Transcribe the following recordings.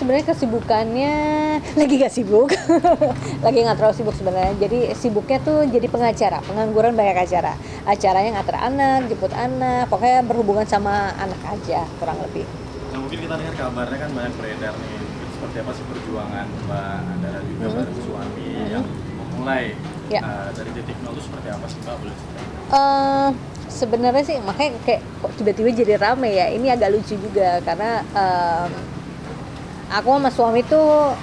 sebenarnya kesibukannya lagi gak sibuk, lagi nggak terlalu sibuk sebenarnya. Jadi sibuknya tuh jadi pengacara, pengangguran banyak acara. Acaranya nganter anak, jemput anak, pokoknya berhubungan sama anak aja kurang lebih. Nah mungkin kita dengar kabarnya kan banyak beredar nih, mungkin seperti apa sih perjuangan Mbak Andara juga bareng suami yang memulai dari titik nol itu seperti apa sih Mbak, boleh cerita? Sebenarnya sih makanya kayak kok tiba-tiba jadi rame ya. Ini agak lucu juga karena aku sama suami tuh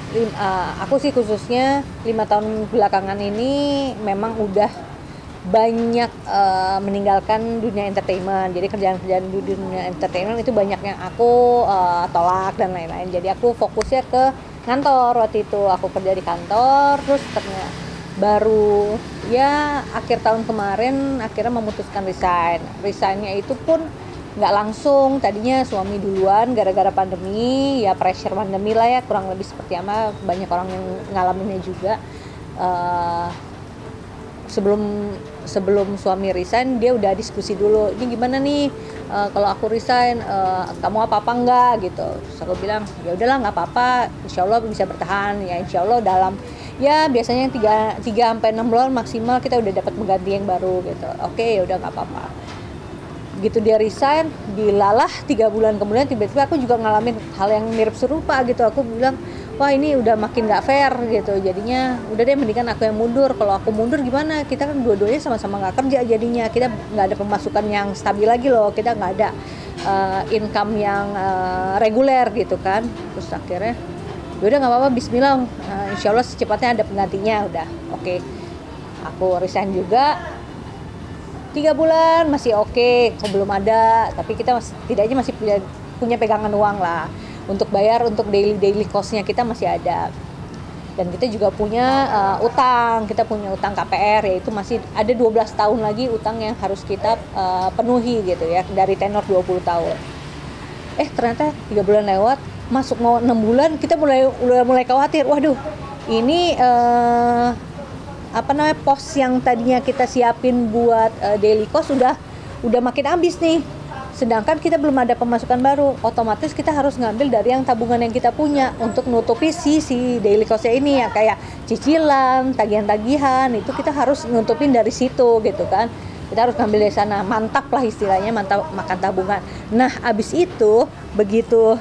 aku sih khususnya 5 tahun belakangan ini memang udah banyak meninggalkan dunia entertainment. Jadi kerjaan-kerjaan di dunia entertainment itu banyak yang aku tolak dan lain-lain. Jadi aku fokusnya ke kantor. Waktu itu aku kerja di kantor, terus ternyata baru ya akhir tahun kemarin akhirnya memutuskan resignnya itu pun nggak langsung. Tadinya suami duluan gara-gara pandemi, ya pressure pandemi lah ya, kurang lebih seperti apa, banyak orang yang ngalaminnya juga. Sebelum suami resign dia udah diskusi dulu, ini gimana nih kalau aku resign, kamu apa enggak gitu. Terus aku bilang ya udahlah nggak apa-apa, insya Allah bisa bertahan ya, insya Allah dalam ya biasanya 3-6 bulan maksimal kita udah dapat pengganti yang baru gitu. Oke, ya udah nggak apa-apa. Gitu dia resign, dilalah 3 bulan kemudian tiba-tiba aku juga ngalamin hal yang mirip serupa gitu. Aku bilang wah ini udah makin nggak fair gitu, jadinya udah deh mendingan aku yang mundur. Kalau aku mundur gimana, kita kan dua-duanya sama-sama nggak kerja, jadinya kita nggak ada pemasukan yang stabil lagi loh, kita nggak ada income yang reguler gitu kan. Terus akhirnya udah nggak apa-apa, bismillah, insya Allah secepatnya ada penggantinya. Udah oke. Aku resign juga 3 bulan masih oke, belum ada, tapi kita setidaknya masih punya pegangan uang lah untuk bayar, untuk daily costnya kita masih ada. Dan kita juga punya utang, kita punya utang KPR, yaitu masih ada 12 tahun lagi utang yang harus kita penuhi gitu ya, dari tenor 20 tahun. Ternyata 3 bulan lewat, masuk mau 6 bulan, kita mulai khawatir. Waduh, ini pos yang tadinya kita siapin buat daily cost udah makin habis nih. Sedangkan kita belum ada pemasukan baru, otomatis kita harus ngambil dari yang tabungan yang kita punya untuk nutupi si daily cost-nya ini, ya kayak cicilan, tagihan-tagihan, itu kita harus nutupin dari situ gitu kan. Kita harus ngambil dari sana, mantap lah istilahnya, mantap makan tabungan. Nah, abis itu begitu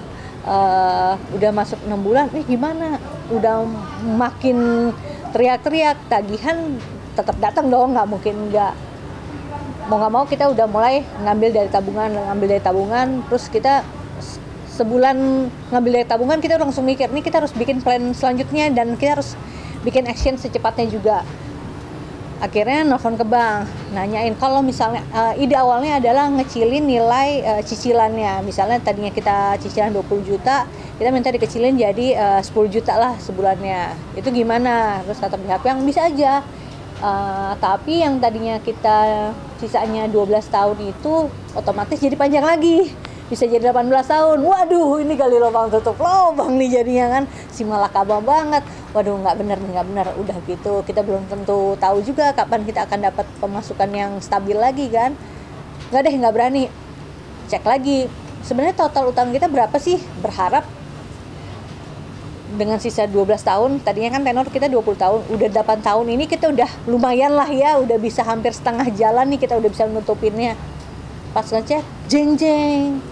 udah masuk 6 bulan, gimana? Udah makin teriak-teriak, tagihan tetap datang dong, nggak mungkin nggak. Mau nggak mau kita udah mulai ngambil dari tabungan, terus kita sebulan ngambil dari tabungan, kita langsung mikir, nih kita harus bikin plan selanjutnya dan kita harus bikin action secepatnya juga. Akhirnya nelfon ke bank, nanyain kalau misalnya ide awalnya adalah ngecilin nilai cicilannya. Misalnya tadinya kita cicilan 20 juta, kita minta dikecilin jadi 10 juta lah sebulannya. Itu gimana? Terus kata pihak yang bisa aja. Tapi yang tadinya kita sisanya 12 tahun itu otomatis jadi panjang lagi, bisa jadi 18 tahun. Waduh, ini kali lubang tutup lubang nih jadinya kan, si malakabah banget. Waduh, nggak bener. Udah gitu kita belum tentu tahu juga kapan kita akan dapat pemasukan yang stabil lagi kan. Nggak berani. Cek lagi, sebenarnya total utang kita berapa sih? Berharap dengan sisa 12 tahun, tadinya kan tenor kita 20 tahun, udah 8 tahun ini kita udah lumayan lah ya, udah bisa hampir setengah jalan nih, kita udah bisa nutupinnya. Pas ngecek, jeng,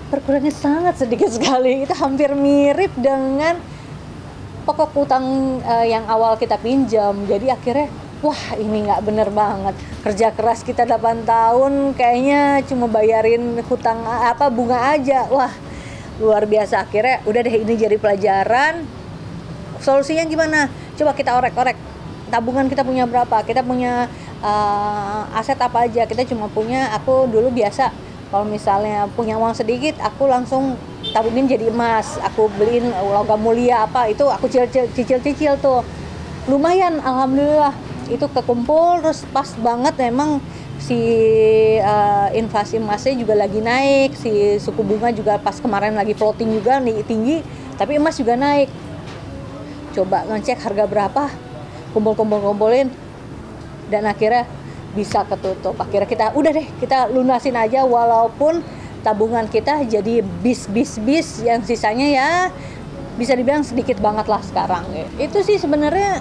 perkurangnya sangat sedikit sekali. Itu hampir mirip dengan pokok utang yang awal kita pinjam. Jadi akhirnya, wah ini nggak bener banget. Kerja keras kita 8 tahun, kayaknya cuma bayarin hutang bunga aja. Wah, luar biasa. Akhirnya udah deh, ini jadi pelajaran. Solusinya gimana? Coba kita orek-orek. Tabungan kita punya berapa? Kita punya aset apa aja? Kita cuma punya, aku dulu biasa kalau misalnya punya uang sedikit, aku langsung tabungin jadi emas. Aku beliin logam mulia apa, itu aku cicil tuh. Lumayan, alhamdulillah. Itu kekumpul, terus pas banget memang si inflasi emasnya juga lagi naik, si suku bunga juga pas kemarin lagi floating juga nih tinggi, tapi emas juga naik. Coba ngecek harga berapa, kumpulin, dan akhirnya bisa ketutup. Akhirnya kita udah deh, kita lunasin aja, walaupun tabungan kita jadi bis yang sisanya ya bisa dibilang sedikit banget lah sekarang gitu. Itu sih sebenarnya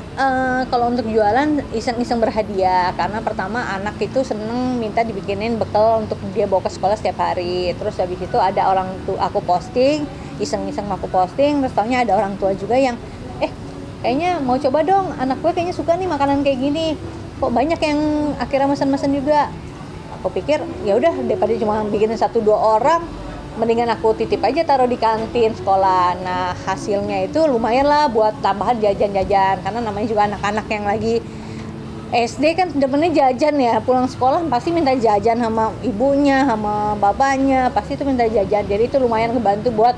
kalau untuk jualan iseng-iseng berhadiah, karena pertama anak itu seneng minta dibikinin bekal untuk dia bawa ke sekolah setiap hari. Terus habis itu ada orang tua aku posting, iseng-iseng aku posting, terus taunya ada orang tua juga yang kayaknya mau coba dong, anak gue kayaknya suka nih makanan kayak gini, kok banyak yang akhirnya mesen-mesen juga. Aku pikir ya udah, daripada cuma bikinin 1-2 orang, mendingan aku titip aja taruh di kantin sekolah. Nah hasilnya itu lumayan lah buat tambahan jajan-jajan, karena namanya juga anak-anak yang lagi SD kan demennya jajan ya, pulang sekolah pasti minta jajan sama ibunya, sama bapaknya, pasti itu minta jajan. Jadi itu lumayan ngebantu buat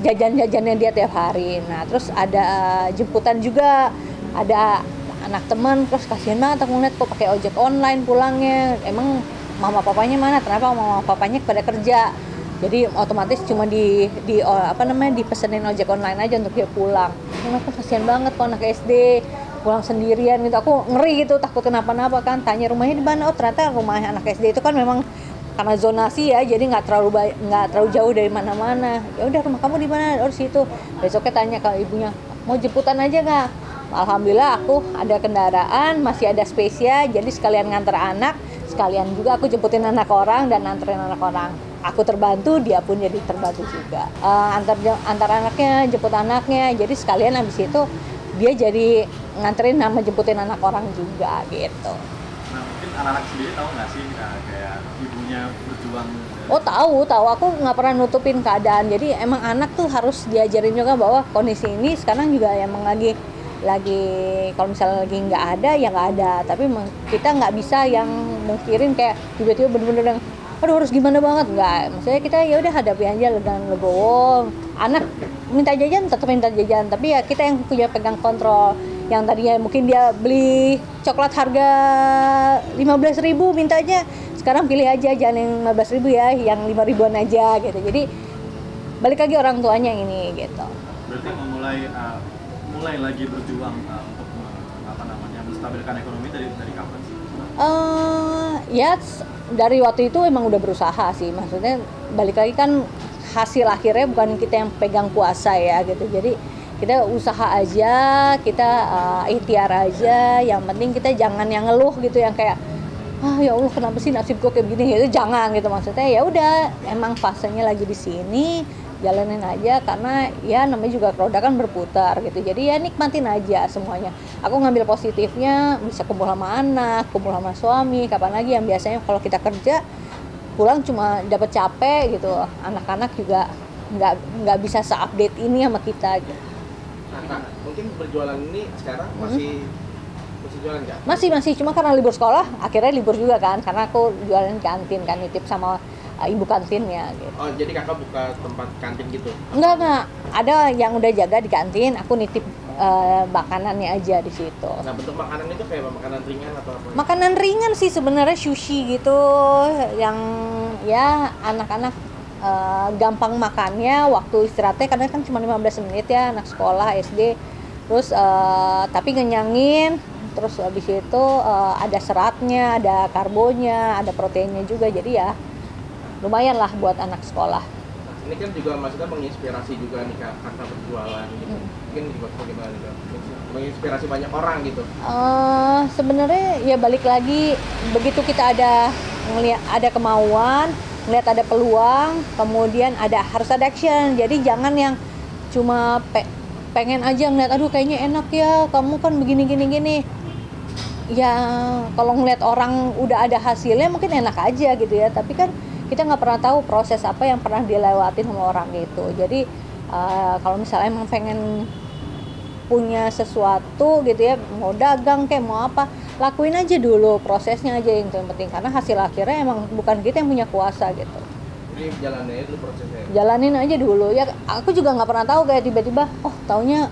jajan-jajannya dia tiap hari. Nah terus ada jemputan juga, ada anak teman, terus kasihan banget aku ngeliat kok pakai ojek online pulangnya. Emang mama papanya mana? Kenapa mama papanya pada kerja? Jadi otomatis cuma dipesenin ojek online aja untuk dia pulang. Aku kasihan banget kok anak SD pulang sendirian gitu. Aku ngeri gitu, takut kenapa-napa kan. Tanya rumahnya di mana? Oh ternyata rumah anak SD itu kan memang karena zonasi ya, jadi nggak terlalu jauh dari mana-mana. Ya udah, rumah kamu di mana? Oh di situ. Besoknya tanya ke ibunya, mau jemputan aja nggak? Alhamdulillah aku ada kendaraan, masih ada spesial, jadi sekalian nganter anak, sekalian juga aku jemputin anak orang dan nganterin anak orang. Aku terbantu, dia pun jadi terbantu juga. Antar anaknya, jemput anaknya, jadi sekalian habis itu dia jadi nganterin sama jemputin anak orang juga gitu. Nah mungkin anak-anak sendiri tahu nggak sih kayak ibunya berjuang? Oh tahu, aku nggak pernah nutupin keadaan. Jadi emang anak tuh harus diajarin juga bahwa kondisi ini sekarang juga emang lagi kalau misalnya lagi nggak ada ya nggak ada. Tapi kita nggak bisa yang mungkirin kayak tiba-tiba bener-bener yang aduh harus gimana banget, nggak. Maksudnya kita ya udah hadapi aja dengan legowo. Anak minta jajan tetap minta jajan, tapi ya kita yang punya pegang kontrol. Yang tadinya mungkin dia beli coklat harga 15.000 mintanya, sekarang pilih aja jangan yang 15.000 ya, yang 5.000-an aja gitu. Jadi balik lagi orang tuanya ini gitu. Berarti mulai lagi berjuang untuk menstabilkan ekonomi dari kapan sih? Ya dari waktu itu emang udah berusaha sih, maksudnya balik lagi kan hasil akhirnya bukan kita yang pegang kuasa ya gitu. Jadi kita usaha aja, kita ikhtiar aja, yang penting kita jangan yang ngeluh gitu, yang kayak ya Allah kenapa sih nasib gue kayak begini gitu, jangan gitu. Maksudnya ya udah, emang fasenya lagi di sini, jalanin aja, karena ya namanya juga roda kan berputar gitu. Jadi ya nikmatin aja semuanya. Aku ngambil positifnya, bisa kumpul sama anak, kumpul sama suami. Kapan lagi yang biasanya kalau kita kerja pulang cuma dapat capek gitu, anak-anak juga nggak bisa se-update ini sama kita gitu. Nah, mungkin berjualan ini sekarang masih jualan nggak? Masih, cuma karena libur sekolah akhirnya libur juga kan, karena aku jualan kantin kan, nitip sama ibu kantinnya gitu. Oh, jadi kakak buka tempat kantin gitu? Enggak, ada yang udah jaga di kantin, aku nitip makanannya aja di situ. Nah, bentuk makanan itu kayak makanan ringan atau apa? Makanan ringan sih sebenarnya, sushi gitu, yang ya anak-anak gampang makannya waktu istirahatnya, karena kan cuma 15 menit ya anak sekolah SD. Terus tapi ngenyangin, terus habis itu ada seratnya, ada karbonya, ada proteinnya juga, jadi ya lumayan lah buat anak sekolah. Nah, ini kan juga maksudnya menginspirasi juga nih kakak berjualan gitu. Mungkin bagaimana juga menginspirasi banyak orang gitu. Sebenarnya ya balik lagi, begitu kita ada kemauan, ngeliat ada peluang, kemudian harus ada action. Jadi jangan yang cuma pengen aja ngeliat, aduh kayaknya enak ya, kamu kan begini. Ya kalau ngeliat orang udah ada hasilnya mungkin enak aja gitu ya, tapi kan kita nggak pernah tahu proses apa yang pernah dilewatin sama orang gitu. Jadi kalau misalnya emang pengen punya sesuatu gitu ya, mau dagang kayak mau apa, lakuin aja dulu, prosesnya aja yang penting, karena hasil akhirnya emang bukan kita yang punya kuasa gitu. Jadi jalanin aja dulu prosesnya. Jalanin aja dulu ya. Aku juga nggak pernah tahu kayak tiba-tiba taunya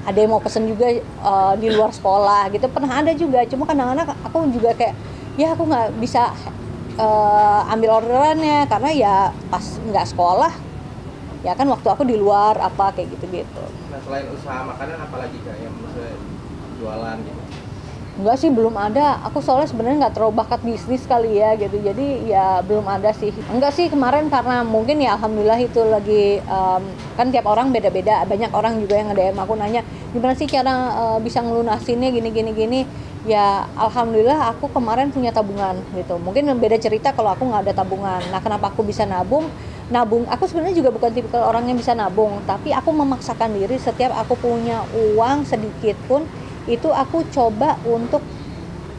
ada yang mau pesen juga di luar sekolah gitu, pernah ada juga. Cuma kadang-kadang aku juga kayak ya aku nggak bisa ambil orderannya, karena ya pas nggak sekolah ya kan waktu aku di luar apa kayak gitu. Nah, selain usaha makanan apalagi kak yang maksudnya jualan gitu? Enggak sih, belum ada. Aku soalnya sebenarnya nggak terlalu bakat bisnis kali ya gitu. Jadi ya belum ada sih. Enggak sih, kemarin karena mungkin ya alhamdulillah itu lagi kan tiap orang beda-beda. Banyak orang juga yang nge-DM aku nanya, gimana sih cara bisa ngelunasinnya gini. Ya alhamdulillah aku kemarin punya tabungan gitu. Mungkin beda cerita kalau aku nggak ada tabungan. Nah, kenapa aku bisa nabung? Aku sebenarnya juga bukan tipikal orang yang bisa nabung, tapi aku memaksakan diri setiap aku punya uang sedikit pun itu aku coba untuk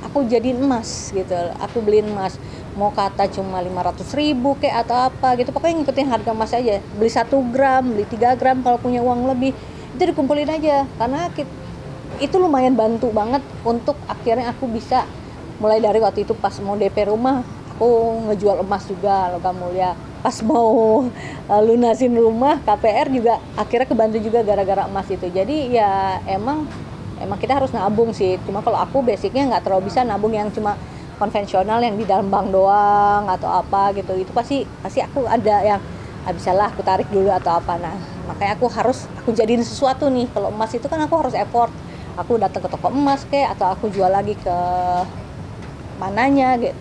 aku jadiin emas gitu. Aku beliin emas, mau kata cuma 500.000 kayak atau apa gitu, pokoknya ngikutin harga emas aja. Beli 1 gram, beli 3 gram kalau punya uang lebih, itu dikumpulin aja. Karena itu lumayan bantu banget untuk akhirnya aku bisa mulai dari waktu itu pas mau DP rumah, aku ngejual emas juga logam mulia. Pas mau lunasin rumah KPR juga akhirnya kebantu juga gara-gara emas itu. Jadi ya emang kita harus nabung sih. Cuma kalau aku basicnya nggak terlalu bisa nabung yang cuma konvensional yang di dalam bank doang atau apa gitu. Itu pasti aku ada yang bisa lah aku tarik dulu atau apa. Nah, makanya aku jadiin sesuatu nih. Kalau emas itu kan aku harus effort. Aku datang ke toko emas kayak atau aku jual lagi ke mananya gitu.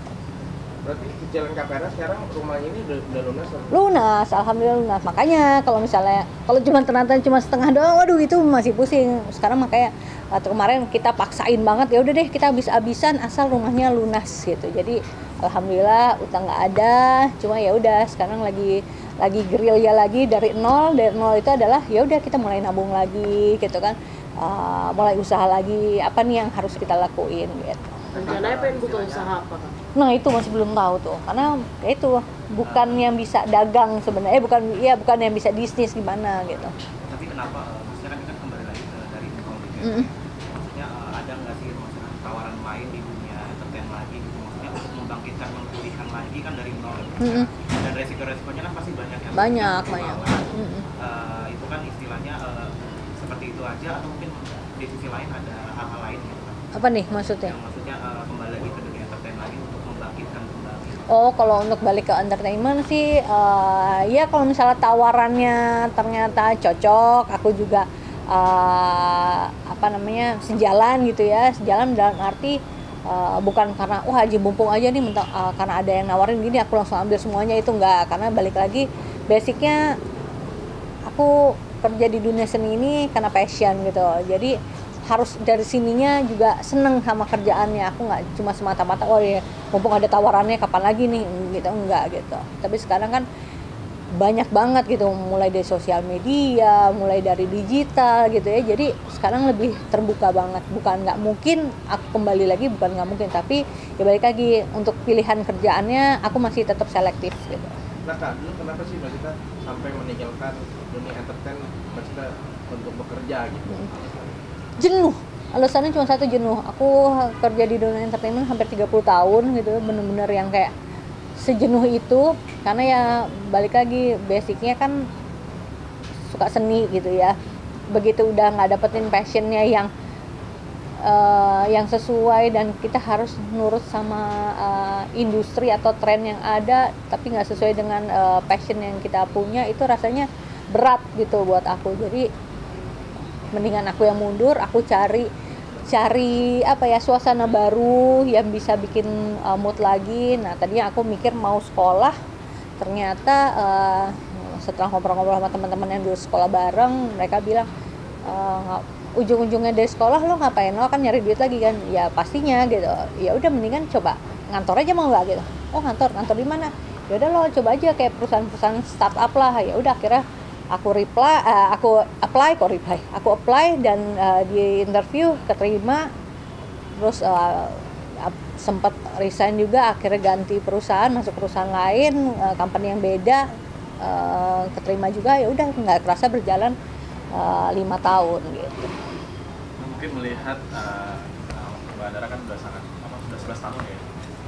Berarti cicilan KPR sekarang rumahnya ini udah lunas? Lunas, alhamdulillah lunas. Makanya kalau cuma ternyata cuma setengah doang, waduh itu masih pusing. Sekarang makanya kemarin kita paksain banget, ya udah deh kita habis-habisan asal rumahnya lunas gitu. Jadi alhamdulillah utang nggak ada. Cuma ya udah sekarang lagi gerilya lagi dari nol itu adalah ya udah kita mulai nabung lagi gitu kan. Mulai usaha lagi, apa nih yang harus kita lakuin gitu. Rencananya pengen buka usaha apa, Kak? Nah itu masih belum tahu tuh, karena ya itu bukan yang bisa dagang sebenarnya, bukan yang bisa bisnis gimana gitu. Tapi kenapa, maksudnya kan kembali lagi dari ekonomi maksudnya ada nggak sih maksudnya tawaran lain di dunia entertain lagi gitu, maksudnya untuk membangkitkan, memulihkan lagi kan dari nol dan resiko-resikonya kan pasti banyak ya. Banyak. Itu kan istilahnya seperti itu aja, atau mungkin di sisi lain ada hal-hal lain gitu kan? Apa nih maksudnya? Yang maksudnya kembali lagi ke dunia entertain lagi untuk membangkitkan kembali. Oh, kalau untuk balik ke entertainment sih, ya kalau misalnya tawarannya ternyata cocok, aku juga sejalan gitu ya, sejalan dalam arti bukan karena haji mumpung aja nih karena ada yang nawarin gini aku langsung ambil semuanya, itu enggak. Karena balik lagi basicnya aku kerja di dunia seni ini karena passion gitu, jadi harus dari sininya juga seneng sama kerjaannya. Aku nggak cuma semata-mata mumpung ada tawarannya kapan lagi nih gitu, enggak gitu. Tapi sekarang kan banyak banget gitu, mulai dari sosial media, mulai dari digital gitu ya. Jadi sekarang lebih terbuka banget. Bukan nggak mungkin aku kembali lagi, bukan nggak mungkin, tapi ya balik lagi untuk pilihan kerjaannya aku masih tetap selektif gitu. Nah Kak, dulu kenapa sih Mbak Sita sampai meninggalkan dunia entertain Mbak Sita untuk bekerja gitu? Jenuh, alasannya cuma satu, jenuh. Aku kerja di dunia entertainment hampir 30 tahun gitu, bener-bener yang kayak sejenuh itu. Karena ya balik lagi basicnya kan suka seni gitu ya. Begitu udah nggak dapetin passionnya yang sesuai, dan kita harus nurut sama industri atau tren yang ada, tapi nggak sesuai dengan passion yang kita punya, itu rasanya berat gitu buat aku. Jadi mendingan aku yang mundur, aku cari suasana baru yang bisa bikin mood lagi. Nah tadinya aku mikir mau sekolah, ternyata setelah ngobrol-ngobrol sama teman-teman yang dulu sekolah bareng, mereka bilang ujung-ujungnya dari sekolah lo ngapain, lo kan nyari duit lagi kan. Ya pastinya gitu, ya udah mendingan coba ngantor aja, mau nggak gitu. Oh ngantor di mana? Ya udah lo coba aja kayak perusahaan startup lah. Ya udah akhirnya aku apply dan di interview keterima. Terus sempat resign juga, akhirnya ganti perusahaan, masuk perusahaan lain, company yang beda, keterima juga. Ya udah nggak kerasa berjalan 5 tahun gitu. Mungkin melihat Mbak Andara kan sudah 11 tahun ya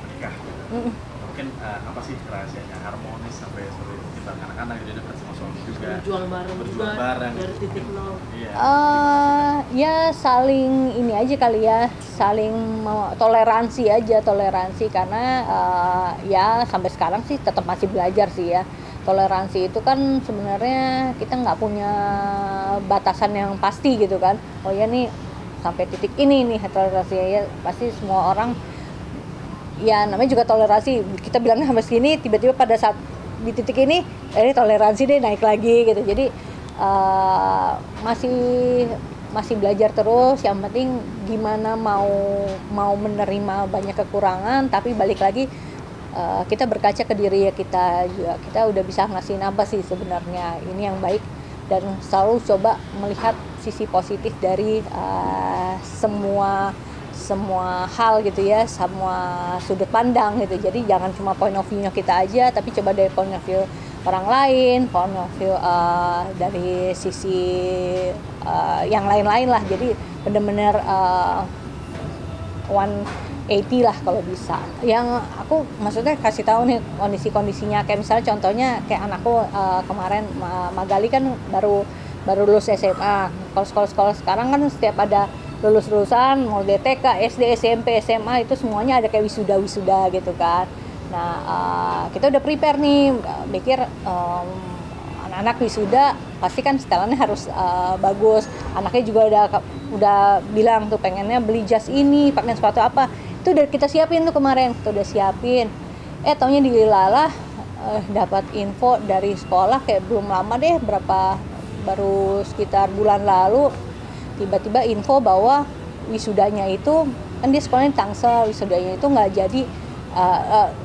menikah gitu. Mungkin apa sih rahasianya harmonis sampai seperti itu, kita anak-anak jadi dekat sama suami juga, berjuang bareng dari titik nol. Iya. Ya saling ini aja kali ya, saling toleransi karena ya sampai sekarang sih tetap masih belajar sih ya. Toleransi itu kan sebenarnya kita nggak punya batasan yang pasti gitu kan. Oh ya nih sampai titik ini nih toleransi ya, pasti semua orang ya namanya juga toleransi, kita bilangnya sampai segini, tiba-tiba pada saat di titik ini toleransi deh naik lagi gitu. Jadi masih belajar terus, yang penting gimana mau menerima banyak kekurangan, tapi balik lagi kita berkaca ke diri kita juga, kita udah bisa ngasihin apa sih sebenarnya ini yang baik, dan selalu coba melihat sisi positif dari semua hal gitu ya, semua sudut pandang gitu. Jadi jangan cuma point of view-nya kita aja, tapi coba dari point of view orang lain, point of view dari sisi yang lain-lain lah. Jadi benar-benar 180 lah kalau bisa. Yang aku maksudnya kasih tahu nih kondisi-kondisinya, kayak misalnya contohnya kayak anakku kemarin Magali kan baru lulus SMA. Kalau sekolah sekarang kan setiap ada lulusan mau TK, SD, SMP, SMA itu semuanya ada kayak wisuda gitu kan. Nah kita udah prepare nih, mikir anak-anak wisuda pasti kan setelannya harus bagus. Anaknya juga udah bilang tuh pengennya beli jas ini, pakai sepatu apa. Itu udah kita siapin tuh kemarin, kita udah siapin. Taunya dilalah dapat info dari sekolah kayak belum lama deh, baru sekitar bulan lalu, tiba-tiba info bahwa wisudanya itu kan dia sekolahnya di Tangsel, wisudanya itu nggak jadi,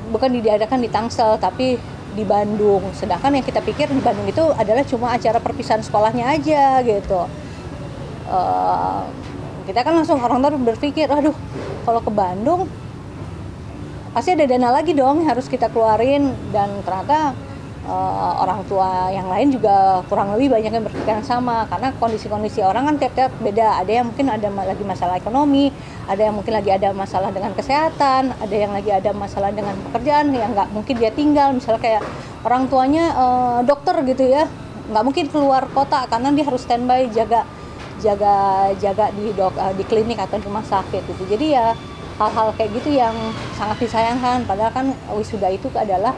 bukan diadakan di Tangsel tapi di Bandung. Sedangkan yang kita pikir di Bandung itu adalah cuma acara perpisahan sekolahnya aja gitu. Kita kan langsung orang tua berpikir, aduh kalau ke Bandung pasti ada dana lagi dong yang harus kita keluarin, dan ternyata orang tua yang lain juga kurang lebih banyak yang berpikiran sama, karena kondisi-kondisi orang kan tiap-tiap beda. Ada yang mungkin ada lagi masalah ekonomi, ada yang mungkin lagi ada masalah dengan kesehatan, ada yang lagi ada masalah dengan pekerjaan yang nggak mungkin dia tinggal, misalnya kayak orang tuanya dokter gitu ya, nggak mungkin keluar kota karena dia harus standby jaga di klinik atau di rumah sakit gitu. Jadi ya hal-hal kayak gitu yang sangat disayangkan, padahal kan wisuda itu adalah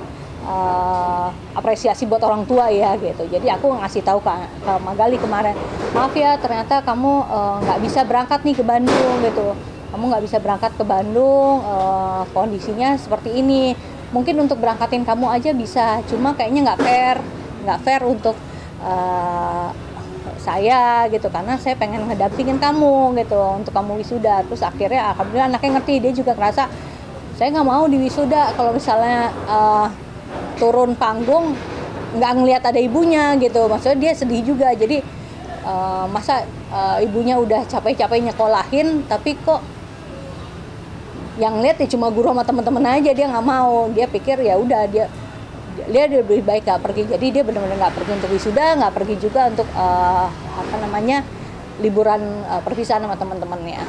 apresiasi buat orang tua ya gitu. Jadi aku ngasih tahu ke Magali kemarin, maaf ya ternyata kamu nggak bisa berangkat nih ke Bandung gitu. Kamu nggak bisa berangkat ke Bandung, kondisinya seperti ini. Mungkin untuk berangkatin kamu aja bisa, cuma kayaknya nggak fair untuk saya gitu, karena saya pengen ngedampingin kamu gitu untuk kamu wisuda. Terus akhirnya alhamdulillah anaknya ngerti, dia juga ngerasa saya nggak mau di wisuda kalau misalnya turun panggung nggak ngelihat ada ibunya gitu, maksudnya dia sedih juga. Jadi masa ibunya udah capek-capek nyekolahin tapi kok yang lihat ya cuma guru sama teman-teman aja, dia nggak mau. Dia pikir ya udah dia lebih baik nggak pergi. Jadi dia benar-benar nggak pergi untuk wisuda, nggak pergi juga untuk liburan perpisahan sama teman-temannya.